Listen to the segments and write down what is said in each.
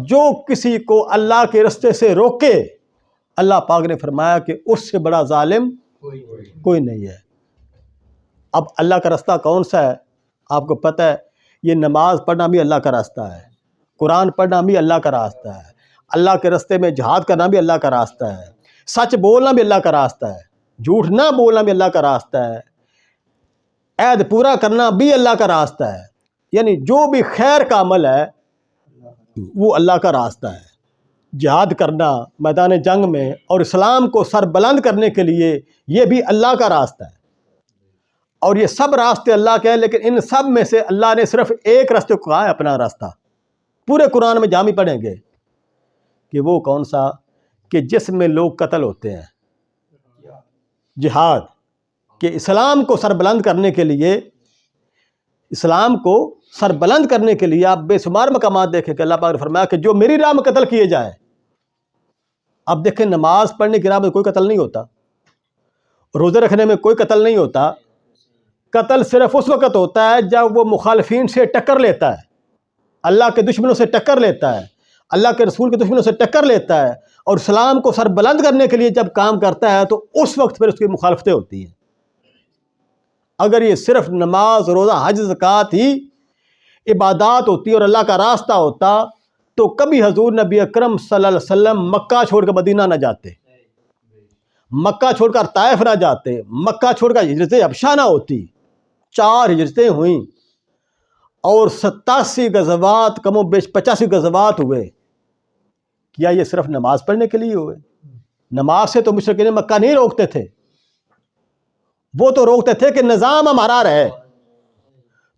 جو کسی کو اللہ کے راستے سے روکے اللہ پاک نے فرمایا کہ اس سے بڑا ظالم کوئی نہیں ہے۔ اب اللہ کا راستہ کون سا ہے؟ آپ کو پتہ ہے، یہ نماز پڑھنا بھی اللہ کا راستہ ہے، قرآن پڑھنا بھی اللہ کا راستہ ہے، اللہ کے راستے میں جہاد کرنا بھی اللہ کا راستہ ہے، سچ بولنا بھی اللہ کا راستہ ہے، جھوٹ نہ بولنا بھی اللہ کا راستہ ہے، عہد پورا کرنا بھی اللہ کا راستہ ہے۔ یعنی جو بھی خیر کا عمل ہے وہ اللہ کا راستہ ہے۔ جہاد کرنا میدان جنگ میں اور اسلام کو سر بلند کرنے کے لیے یہ بھی اللہ کا راستہ ہے۔ اور یہ سب راستے اللہ کے ہیں، لیکن ان سب میں سے اللہ نے صرف ایک راستے کو کہا ہے اپنا راستہ۔ پورے قرآن میں جامع پڑھیں گے کہ وہ کون سا، کہ جس میں لوگ قتل ہوتے ہیں، جہاد، کہ اسلام کو سر بلند کرنے کے لیے، اسلام کو سر بلند کرنے کے لیے آپ بے شمار مقامات دیکھیں کہ اللہ پاک نے فرمایا کہ جو میری راہ میں قتل کیے جائیں۔ اب دیکھیں، نماز پڑھنے کی راہ میں کوئی قتل نہیں ہوتا، روزے رکھنے میں کوئی قتل نہیں ہوتا۔ قتل صرف اس وقت ہوتا ہے جب وہ مخالفین سے ٹکر لیتا ہے، اللہ کے دشمنوں سے ٹکر لیتا ہے، اللہ کے رسول کے دشمنوں سے ٹکر لیتا ہے، اور اسلام کو سر بلند کرنے کے لیے جب کام کرتا ہے تو اس وقت پھر اس کی مخالفتیں ہوتی ہیں۔ اگر یہ صرف نماز، روزہ، حج، زکوٰۃ ہی عبادات ہوتی اور اللہ کا راستہ ہوتا تو کبھی حضور نبی اکرم صلی اللہ علیہ وسلم مکہ چھوڑ کر مدینہ نہ جاتے، مکہ چھوڑ کر طائف نہ جاتے، مکہ چھوڑ کر ہجرت حبشہ نہ ہوتی۔ 4 ہجرتیں ہوئیں اور 87 غزوات، کم و بیش 85 غزوات ہوئے۔ کیا یہ صرف نماز پڑھنے کے لیے ہوئے؟ نماز سے تو مشرکین مکہ نہیں روکتے تھے، وہ تو روکتے تھے کہ نظام ہمارا رہے،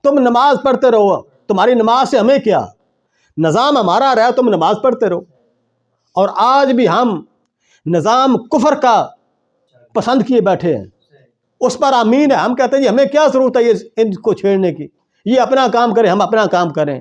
تم نماز پڑھتے رہو، تمہاری نماز سے ہمیں کیا، نظام ہمارا رہے، تم نماز پڑھتے رہو۔ اور آج بھی ہم نظام کفر کا پسند کیے بیٹھے ہیں، اس پر آمین ہے، ہم کہتے ہیں جی ہمیں کیا ضرورت ہے ان کو چھیڑنے کی، یہ اپنا کام کریں، ہم اپنا کام کریں۔